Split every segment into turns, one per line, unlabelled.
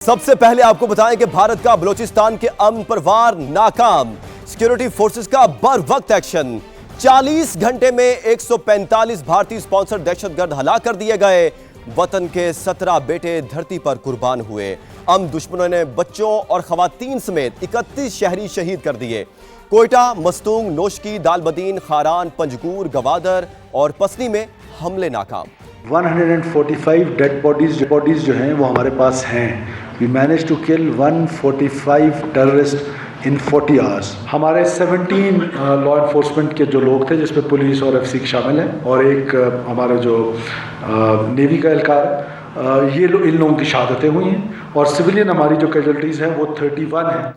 सबसे पहले आपको बताएं कि भारत का बलूचिस्तान के अमन पर वार नाकाम। सिक्योरिटी फोर्सेस का बर वक्त एक्शन। 40 घंटे में 145 भारतीय स्पॉन्सर दहशतगर्द हलाक कर दिए गए। वतन के 17 बेटे धरती पर कुर्बान हुए। दुश्मनों ने बच्चों और खवातीन समेत 31 शहरी शहीद कर दिए। कोयटा, मस्तूंग, नोशकी, दालबदीन, खारान, पंजगूर, गवादर और पसनी में हमले नाकाम।
145 डेड बॉडीज जो हैं वो हमारे पास हैं। We manage to kill 145 terrorist in 40 hours. हमारे 17 लॉ इन्फोर्समेंट के जो लोग थे, जिसमें पुलिस और एफसी शामिल हैं, और एक हमारे जो नेवी का एहलकार, ये इन लोगों की शहादतें हुई हैं। और सिविलियन हमारी जो कैजुअल्टीज हैं वो 31 हैं।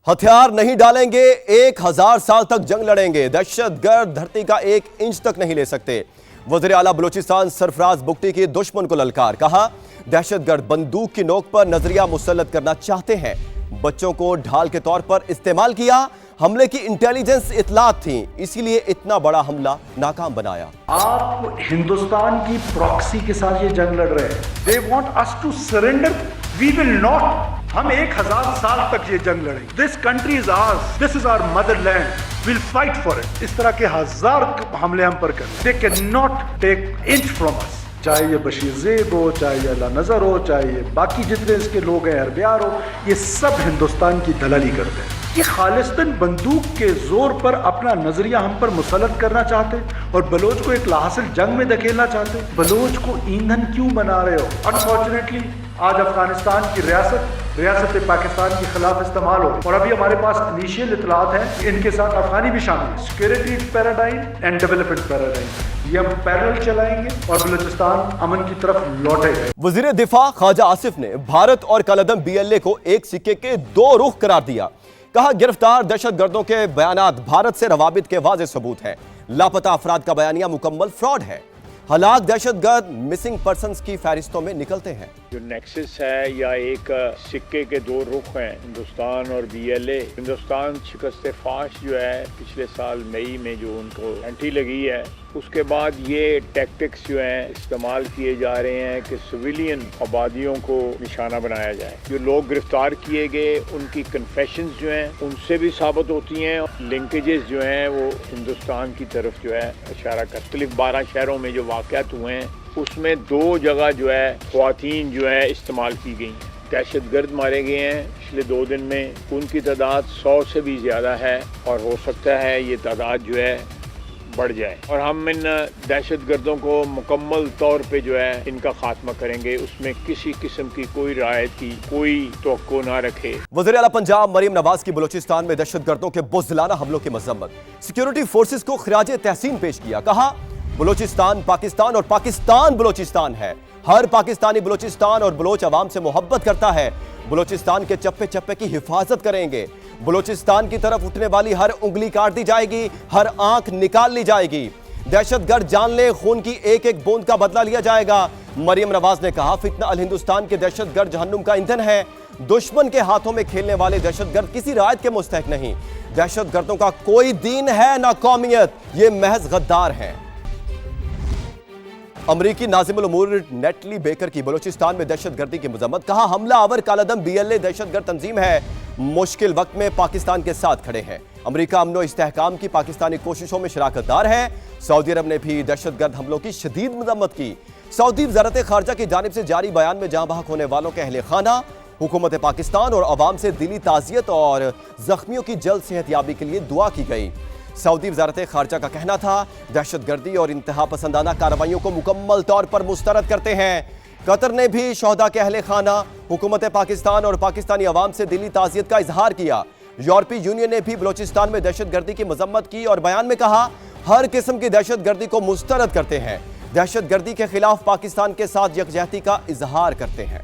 हथियार नहीं डालेंगे, 1000 साल तक जंग लड़ेंगे। दहशतगर्द धरती का 1 इंच तक नहीं ले सकते। वज़ीर आला बलूचिस्तान सरफराज बुगटी की दुश्मन को ललकार। कहा, दहशतगर्द बंदूक की नोक पर नजरिया मुसल्लत करना चाहते हैं। बच्चों को ढाल के तौर पर इस्तेमाल किया। हमले की इंटेलिजेंस इतलात थी, इसीलिए इतना बड़ा हमला नाकाम बनाया।
आप हिंदुस्तान की प्रॉक्सी के साथ ये जंग लड़ रहे हैं। They want us to surrender, we will not. हम 1000 साल तक ये जंग लड़ेंगे। This country is ours, this is our motherland, will fight for it. इस तरह के 1000 हमले हम पर करें, they can not take inch from us. चाहे ये बशीर ज़ेब हो, चाहे ये अल्लाह नज़र हो, चाहे ये बाकी जितने इसके लोग हैं, अरबियार हो, ये सब हिंदुस्तान की दलाली करते हैं। ये खालिस्तान बंदूक के जोर पर अपना नजरिया हम पर मुसल्लत करना चाहते और बलोच को एक लाहासिल जंग में धकेलना चाहते। बलोच को ईंधन क्यों बना रहे हो? अनफॉर्चुनेटली आज अफगानिस्तान की रियासत पाकिस्तान के खिलाफ इस्तेमाल हो रही, और अभी हमारे पास इनिशियल इतलात हैं, इनके साथ अफगानी भी शामिल है। Security paradigm and development paradigm, ये हम पैरेलल चलाएंगे और बलूचिस्तान अमन की तरफ लौटेगा।
वजीर दिफा ख्वाजा आसिफ ने भारत और कलअदम BLA को एक सिक्के के 2 रुख करार दिया। कहा, गिरफ्तार दहशतगर्दों के बयानात भारत से रवाबित के वाज़ेह सबूत हैं। लापता अफराद का बयानिया मुकम्मल फ्रॉड है। हलाक दहशतगर्द मिसिंग पर्संस की फहरिस्तों में निकलते हैं।
जो नेक्सस है या एक सिक्के के 2 रुख हैं, हिंदुस्तान और BLA। हिंदुस्तान शिकस्त फाश जो है पिछले साल मई में जो उनको एंटी लगी है, उसके बाद ये टैक्टिक्स जो हैं इस्तेमाल किए जा रहे हैं कि सिविलियन आबादियों को निशाना बनाया जाए। जो लोग गिरफ्तार किए गए, उनकी कन्फेशंस जो हैं उनसे भी साबित होती हैं। लिंकेजेस जो हैं वो हिंदुस्तान की तरफ जो है इशारा कर। 12 शहरों में जो वाक़यात हुए हैं उसमें 2 जगह जो है ख्वातीन जो है इस्तेमाल की गई हैं। दहशतगर्द मारे गए हैं पिछले 2 दिन में, उनकी तादाद 100 से भी ज़्यादा है और हो सकता है ये तादाद जो है बढ़ जाए। और हम इन दहशतगर्दों को मुकम्मल तौर पे जो है इनका खात्मा करेंगे। उसमें किसी किस्म की कोई रायत की कोई तवक्को ना रखे।
वज़ीर आला पंजाब मरीम नवाज की बलूचिस्तान में दहशतगर्दों के बुज़दिलाना हमलों की मज़म्मत। सिक्योरिटी फोर्सेस को खिराजे तहसीन पेश किया। कहा, बलूचिस्तान पाकिस्तान और पाकिस्तान बलूचिस्तान है। हर पाकिस्तानी बलूचिस्तान और बलोच अवाम से मोहब्बत करता है। बलूचिस्तान के चप्पे चप्पे की हिफाजत करेंगे। बलूचिस्तान की तरफ उठने वाली हर उंगली काट दी जाएगी, हर आंख निकाल ली जाएगी। दहशतगर्द जान ले, खून की एक एक बूंद का बदला लिया जाएगा। मरीम नवाज ने कहा, फितना अल हिंदुस्तान के दहशतगर्द जहन्नुम का ईंधन है। दुश्मन के हाथों में खेलने वाले दहशतगर्द किसी रायत के मुस्तहक नहीं। दहशतगर्दों का कोई दीन है ना कौमियत, ये महज गद्दार हैं। अमरीकी नाज़िमुल उमूर नेटली बेकर की बलूचिस्तान में दहशतगर्दी की मजम्मत। कहा, हमला आवर कलअदम BLA दहशतगर्द तंजीम है, मुश्किल वक्त में पाकिस्तान के साथ खड़े हैं। अमरीका अमन और इस्तेहकाम की पाकिस्तानी कोशिशों में शराकतदार है। सऊदी अरब ने भी दहशतगर्द हमलों की शदीद मजम्मत की। सऊदी वज़ारत खारजा की जानिब से जारी बयान में जहां बहक होने वालों के अहले खाना, हुकूमत पाकिस्तान और अवाम से दिली ताज़ियत और जख्मियों की जल्द सेहतयाबी के लिए दुआ की गई। सऊदी वज़ारत खारजा का कहना था, दहशतगर्दी और इंतहा पसंदाना कार्रवाइयों को मुकम्मल तौर पर मुस्तरद करते हैं। कतर ने भी शोहदा के अहले खाना, हुकूमत पाकिस्तान और पाकिस्तानी अवाम से दिली ताज़ियत का इजहार किया। यूरोपीय यूनियन ने भी बलूचिस्तान में दहशतगर्दी की मजम्मत की और बयान में कहा, हर किस्म की दहशतगर्दी को मुस्तरद करते हैं। दहशतगर्दी के खिलाफ पाकिस्तान के साथ यकजहती का इजहार करते हैं।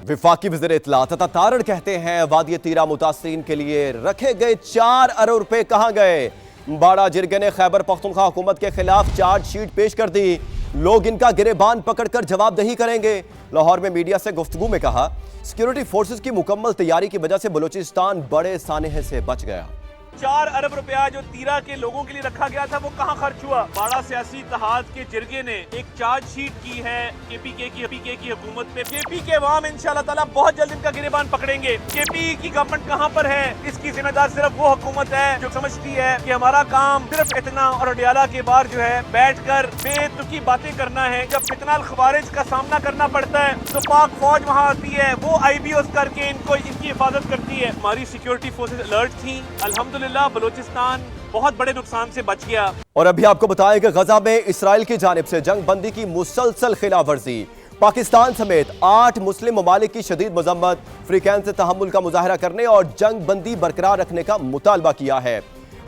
विफाकी वज़ीर इत्तलात अता तारड़ कहते हैं, वादी तीरा मुतासरीन के लिए रखे गए 4 अरब रुपए कहां गए? बाड़ा जिरगे ने खैबर पख्तूनख्वा हुकूमत के खिलाफ चार्जशीट पेश कर दी। लोग इनका गिरेबान पकड़कर जवाबदही करेंगे। लाहौर में मीडिया से गुफ्तगू में कहा, सिक्योरिटी फोर्सेस की मुकम्मल तैयारी की वजह से बलूचिस्तान बड़े सानहे से बच गया।
4 अरब रुपया जो तीरा के लोगों के लिए रखा गया था वो कहाँ खर्च हुआ? बड़ा सियासी इत्तेहाद के जिरगे ने एक चार्जशीट की है केपीके की हुकूमत पे। केपी के अवाम इंशाल्लाह ताला बहुत जल्द इनका गिरेबान पकड़ेंगे। केपी की गवर्नमेंट कहाँ पर है? इसकी जिम्मेदार सिर्फ वो हुकूमत है जो समझती है कि हमारा काम सिर्फ इतना और अडियाला के बाहर जो है बैठकर बेतुकी बातें करना है। जब फितना खवारिज का सामना करना पड़ता है तो पाक फौज वहाँ आती है, वो IBOs करके इनकी हिफाजत करती है। हमारी सिक्योरिटी फोर्सेज अलर्ट थी। अल्हम्दुलिल्लाह बलूचिस्तान बहुत बड़े नुकसान से बच गया।
और अभी आपको बताएं कि गजा में इसराइल की जानिब से जंग बंदी की मुसलसल खिलाफ वर्जी। पाकिस्तान समेत 8 मुस्लिम ममालिक की शदीद मजम्मत, फ्रीकैन से तहम्मुल का मुजाहरा करने और जंग बंदी बरकरार रखने का मुतालबा किया है।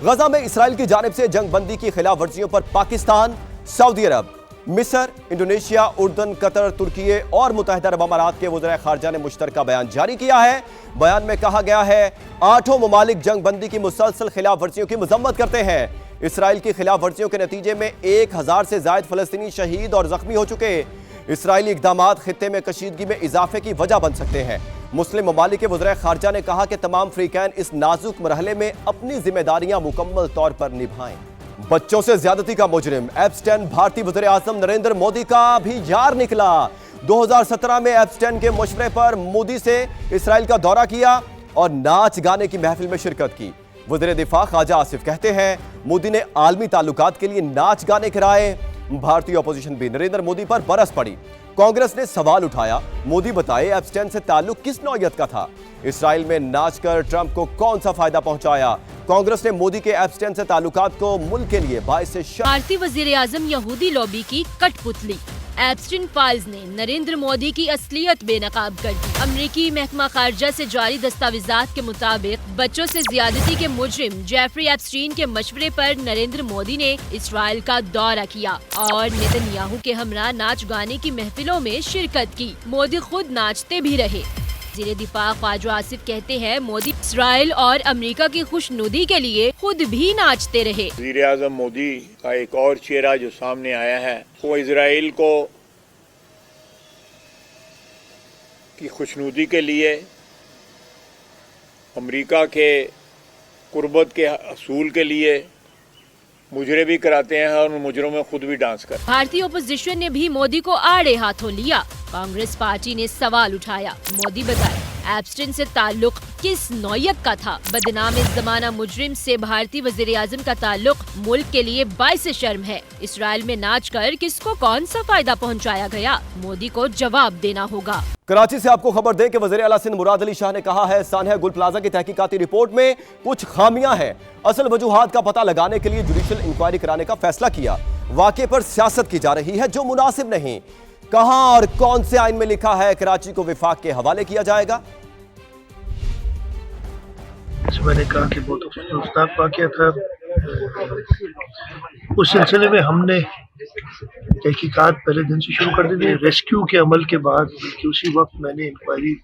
गजा में इसराइल की जानिब से जंग बंदी की खिलाफ वर्जियों पर पाकिस्तान, सऊदी अरब, मिस्र, इंडोनेशिया, उर्दन, कतर, तुर्की और मुत्तहिदा अरब अमारात के वज़ीर ख़ारजा ने मुश्तरका बयान जारी किया है। बयान में कहा गया है 8 ममालिक जंग बंदी की मुसलसल खिलाफ वर्जियों की मजम्मत करते हैं। इसराइल की खिलाफ वर्जियों के नतीजे में 1000 से ज़ायद फ़लस्तीनी शहीद और ज़ख्मी हो चुके। इसराइली इक़दामात खित्ते में कशीदगी में इजाफे की वजह बन सकते हैं। मुस्लिम ममालिक के वज़ीर ख़ारजा ने कहा कि तमाम फ्रीकैन इस नाजुक मरहले में अपनी जिम्मेदारियां मुकम्मल तौर पर निभाएं। बच्चों से ज्यादती का मुजरिम एप्स्टेन भारतीय वज़ीर आज़म नरेंद्र मोदी का भी यार निकला। 2017 में एप्स्टेन के मशवरे पर मोदी से इसराइल का दौरा किया और नाच गाने की महफिल में शिरकत की। वज़ीर दिफा ख्वाजा आसिफ कहते हैं मोदी ने आलमी ताल्लुकात के लिए नाच गाने कराए। भारतीय अपोजिशन भी नरेंद्र मोदी पर बरस पड़ी। कांग्रेस ने सवाल उठाया, मोदी बताए एप्स्टेन से ताल्लुक किस नौयत का था? इसराइल में नाचकर ट्रंप को कौन सा फायदा पहुंचाया? कांग्रेस ने मोदी के एप्स्टेन से ताल्लुकात को मुल्क के लिए बाइस
भारतीय वजीर आजम यहूदी लॉबी की कठपुतली। एप्स्टीन फाइल्स ने नरेंद्र मोदी की असलियत बेनकाब कर दी। अमरीकी महकमा खारजा से जारी दस्तावेजात के मुताबिक बच्चों से ज्यादती के मुजरिम जेफरी एप्स्टीन के मशवरे पर नरेंद्र मोदी ने इसराइल का दौरा किया और नेतन्याहू के हमरा नाच गाने की महफिलों में शिरकत की। मोदी खुद नाचते भी रहे। वज़ीर दिफा ख्वाजा आसिफ कहते हैं मोदी इसराइल और अमेरिका की खुशनुदी के लिए खुद भी नाचते रहे।
वज़ीर आज़म मोदी का एक और चेहरा जो सामने आया है वो इसराइल को की खुशनुदी के लिए अमेरिका के कुर्बत के असूल के लिए मुजरे भी कराते हैं और उन मुजरों में खुद भी डांस कर।
भारतीय ओपोजिशन ने भी मोदी को आड़े हाथों लिया। कांग्रेस पार्टी ने सवाल उठाया, मोदी बताए एप्स्टीन से ताल्लुक किस नौयत का था? बदनाम इस जमाना मुजरिम से भारतीय वज़ीर आज़म का ताल्लुक मुल्क के लिए बाइस शर्म है। इसराइल में नाच कर किसको कौन सा फायदा पहुंचाया गया? मोदी को जवाब देना होगा।
कराची से आपको खबर दें कि वज़ीर आला सिंध मुराद अली शाह ने कहा है सानिया गुल प्लाजा की तहकीकाती रिपोर्ट में कुछ खामियां हैं। असल वजूहात का पता लगाने के लिए जुडिशल इंक्वायरी कराने का फैसला किया। वाक़े पर सियासत की जा रही है जो मुनासिब नहीं। कहां और कौन से आइन में लिखा है कराची को विफाक के हवाले किया जाएगा?
मैंने कहा कि बहुत अफसोसनाक वाक़या था। उस सिलसिले में हमने तहकीकात पहले दिन से शुरू कर दी थी। रेस्क्यू के अमल के बाद बल्कि उसी वक्त मैंने इंक्वायरी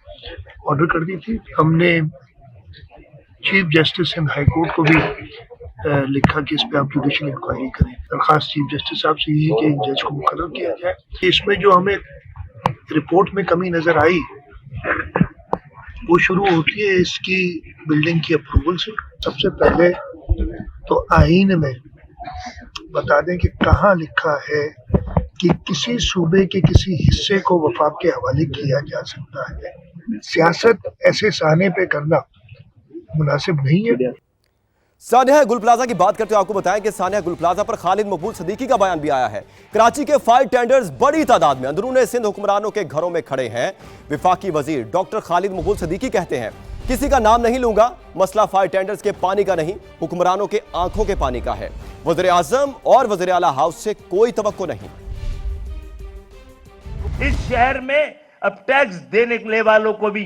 ऑर्डर कर दी थी। हमने chief justice and high court को भी लिखा कि इस पे आप जुडिशल इंक्वायरी करें। दरखास्त चीफ जस्टिस साहब से यही है कि एक जज को मुकर्रर किया जाए। इसमें जो हमें रिपोर्ट में कमी नजर आई वो शुरू होती है इसकी बिल्डिंग की अप्रूवल से। सबसे पहले तो आईन में बता दें कि कहाँ लिखा है कि किसी सूबे के किसी हिस्से को वफाक के हवाले किया जा सकता है। सियासत ऐसे साने पे करना मुनासिब नहीं है।
सानिया गुल प्लाजा की बात करते हुए आपको बताएं कि सानिया गुल प्लाजा पर खालिद मकबूल सदीकी का बयान भी आया है। कराची के फायर टेंडर्स बड़ी तादाद में अंदरूने सिंध हुक्मरानों के घरों में खड़े हैं। विफाकी वजीर डॉक्टर खालिद मकबूल सदीकी कहते हैं किसी का नाम नहीं लूंगा, मसला फायर टेंडर्स के पानी का नहीं, हुक्मरानों के आंखों के पानी का है। वज़ीर आज़म और वज़ीर आला हाउस से कोई तवक्को नहीं।
इस शहर में अब टैक्स देने वालों को भी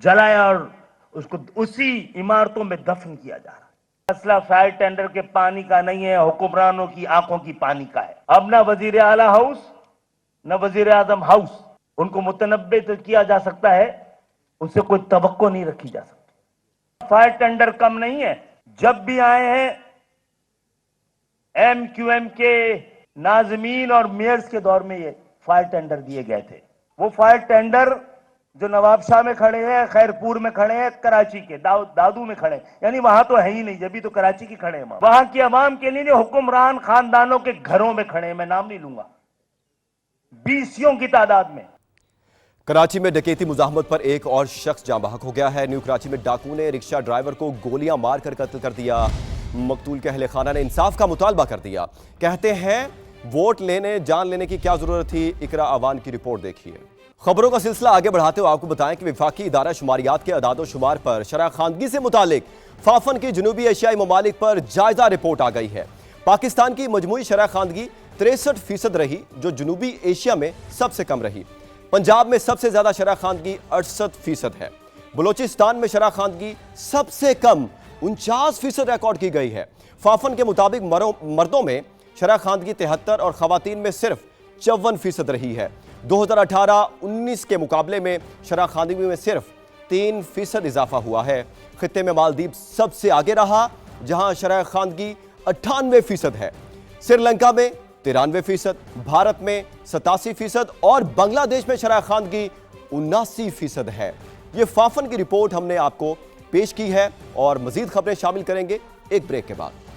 जलाया और उसको उसी इमारतों में दफन किया जा रहा है। मसला फायर टेंडर के पानी का नहीं है, हुक्मरानों की आंखों की पानी का है। अब ना वजीर आला हाउस न वजीर आजम हाउस, उनको मुतनब्बे तो किया जा सकता है, उससे कोई तवक्को नहीं रखी जा सकती। फायर टेंडर कम नहीं है। जब भी आए हैं MQM के नाज़मीन और मेयर्स के दौर में ये फायर टेंडर दिए गए थे। वो फायर टेंडर जो नवाबशाह में खड़े हैं, खैरपुर में खड़े हैं, कराची के दादू में खड़े हैं, यानी वहां तो है ही नहीं, जब भी तो कराची की खड़े हैं। वहां की आवाम के लिए हुक्मरान खानदानों के घरों में खड़े हैं, मैं नाम नहीं लूंगा, 20 की तादाद में।
कराची में डकैती मुजाहमत पर एक और शख्स जाँ बहक हो गया है। न्यू कराची में डाकू ने रिक्शा ड्राइवर को गोलियां मारकर कत्ल कर दिया। मकतूल के अहले खाना ने इंसाफ का मुतालबा कर दिया। कहते हैं वोट लेने जान लेने की क्या जरूरत थी। इकरा अवान की रिपोर्ट देखिए। खबरों का सिलसिला आगे बढ़ाते हुए आपको बताएं कि विफाकी इदारा शुमारियात के अदादो शुमार पर शराखानगी से मुतालिक फाफन की जनूबी एशियाई ममालिक पर जायजा रिपोर्ट आ गई है। पाकिस्तान की मजमूई शराखानगी 63% रही, जो जनूबी एशिया में सबसे कम रही। पंजाब में सबसे ज्यादा शराखानगी 68% है। बलोचिस्तान में शराखानगी सबसे कम 49% रिकॉर्ड की गई है। फाफन के मुताबिक मर्दों में शराखानगी 73 और खवातीन में सिर्फ 54% रही है। 2018-19 के मुकाबले में शराखानगी में सिर्फ 3% इजाफा हुआ है। खित्ते में मालदीव सबसे आगे रहा, जहां शराखानगी 98% है। श्रीलंका में 93%, भारत में 87% और बांग्लादेश में शराखानगी 79% है। ये फाफन की रिपोर्ट हमने आपको पेश की है और मजीद खबरें शामिल करेंगे एक ब्रेक के बाद।